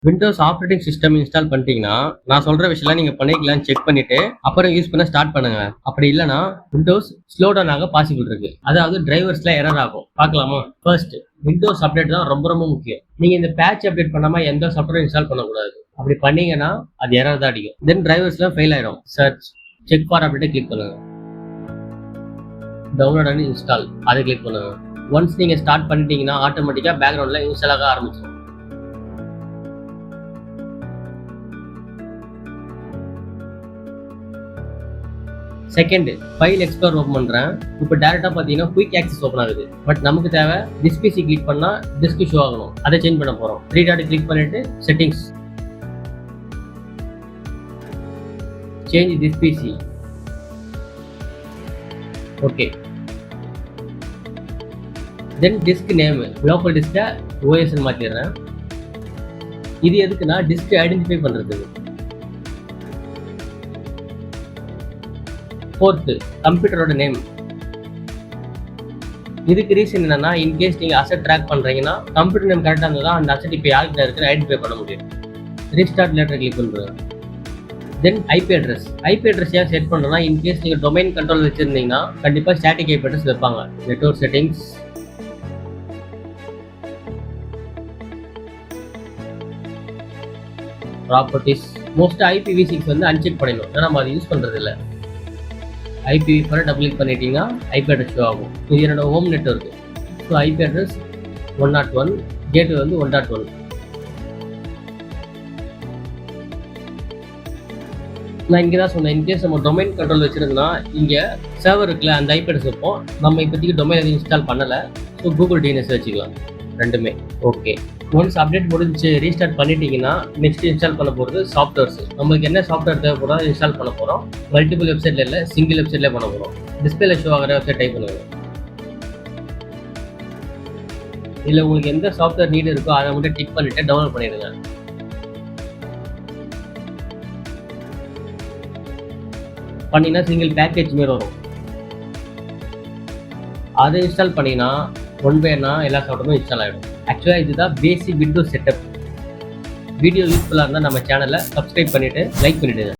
Windows operating system install பண்ணிட்டீங்கன்னா நான் சொல்ற விஷயம்லாம் நீங்க பண்ணிக்கலாம்னு செக் பண்ணிட்டு அப்புறம் யூஸ் பண்ண ஸ்டார்ட் பண்ணுங்க. அப்படி இல்லைன்னா விண்டோஸ் ஸ்லோ டவுன் ஆக பாசிபிள் இருக்கு. அதாவது டிரைவர்ஸ்ல எரர் ஆகும். பார்க்கலாமா? ஃபர்ஸ்ட் விண்டோஸ் அப்டேட் தான் ரொம்ப ரொம்ப முக்கியம். நீங்க இந்த பேட்ச் அப்டேட் பண்ணாம எந்த சாஃப்ட்வேரும் இன்ஸ்டால் பண்ணக்கூடாது. அப்படி பண்ணீங்கன்னா அது எரர் தான் அடிக்கும். தென் டிரைவர்ஸ்லாம் ஃபெயில் ஆயிடும். Search check for update click பண்ணுங்க. டவுன்லோட் அண்ட் இன்ஸ்டால் அதை கிளிக் பண்ணுங்க. ஒன்ஸ் நீங்க ஸ்டார்ட் பண்ணிட்டீங்கன்னா ஆட்டோமேட்டிக்கா பேக்ரவுண்ட்ல இன்ஸ்டால் ஆக ஆரம்பிச்சிடும். செகண்ட் ஃபைல் எக்ஸ்ப்ளோர் ஓப்பன் பண்றேன். இப்போ டைரக்டா பாத்தீங்கன்னா குயிக் ஆக்சஸ் ஓப்பன் ஆகுது. பட் நமக்கு தேவை திஸ் பிசி கிளிக் பண்ணா டிஸ்க் ஷோ ஆகணும். அதை சேஞ்ச் பண்ண போறோம். த்ரீ டாட் கிளிக் பண்ணிட்டு settings, change this PC. Okay. Then disk name local டிஸ்கை ஓஎஸ்ன்னு மாத்திடுறேன். இது எதுக்குன்னா டிஸ்க் ஐடென்டிஃபை பண்றதுக்கு. ஃபோர்த் கம்ப்யூட்டரோட நேம். இதுக்கு ரீசன் என்னன்னா இன்கேஸ் நீங்க அசெட் ட்ராக் பண்றீங்கன்னா கம்ப்யூட்டர் நேம் கரெக்டா இருந்தா அந்த அசெட் இப்போ யாருக்கு இருக்குன்னு ஐடென்டிஃபை பண்ண முடியும். ரீஸ்டார்ட் லேட்டர் கிளிக் பண்றேன். தென் ஐபி அட்ரஸ். ஐபி அட்ரஸ் ஏன் செட் பண்ணணும்னா இன்கேஸ் நீங்க டொமைன் கண்ட்ரோல் வச்சிருந்தீங்கன்னா கண்டிப்பா ஸ்டாட்டிக் ஐபி அட்ரஸ் வைப்பாங்க. Network settings, properties. Most IPv6 வந்து அன்செக் பண்ணிடணும். ஏன்னா நம்ம அதை யூஸ் பண்றது இல்லை. IPv4 டபுள் கிளிக் பண்ணிட்டீங்கன்னா ஐபி அட்ரஸ் ஷோ ஆகும். இது என்னோட home network. So IP address 101, gateway வந்து 101. நான் இங்கே தான் சொன்னேன், இன்கேஸ் நம்ம டொமைன் கண்ட்ரோல் வச்சிருந்தோம்னா இங்கே சர்வர் இருக்குல்ல அந்த ஐபி அட்ரஸ் வைப்போம். நம்ம இப்போதைக்கு டொமைன் எதுவும் இன்ஸ்டால் பண்ணலை. ஸோ கூகுள் டிஎன்எஸ் வச்சுக்கலாம். ரெண்டுமே ஓகே. ஒன்ஸ் அப்டேட் முடிஞ்சு ரீஸ்டார்ட் பண்ணிட்டீங்கன்னா நெக்ஸ்ட் இன்ஸ்டால் பண்ண போகிறது சாஃப்ட்வேர்ஸ். நமக்கு என்ன சாஃப்ட்வேர் தேவைப்படோ இன்ஸ்டால் பண்ண போகிறோம். மல்டிபிள் வெப்சைட்ல இல்லை, சிங்கிள் வெப்சைட்ல பண்ண போகிறோம். டிஸ்பிளேல ஷோ ஆகிற வெப்சைட் டைப் பண்ணுங்க. இதில் உங்களுக்கு எந்த சாஃப்ட்வேர் நீடு இருக்கோ அதை மட்டும் டிக் பண்ணிட்டு டவுன்லோட் பண்ணிடுங்க. பண்ணிங்கன்னா சிங்கிள் பேக்கேஜ் மாரி வரும். அதை இன்ஸ்டால் பண்ணிங்கன்னா ஒன் பை ஒன்னா எல்லா சாஃப்ட்வேரும் இன்ஸ்டால் ஆகிடும். ஆக்சுவலாக இதுதான் பேசிக் விண்டோஸ் செட்டப். வீடியோ யூஸ்ஃபுல்லாக இருந்தால் நம்ம சேனலை சப்ஸ்கிரைப் பண்ணிவிட்டு லைக் பண்ணிவிடுங்க.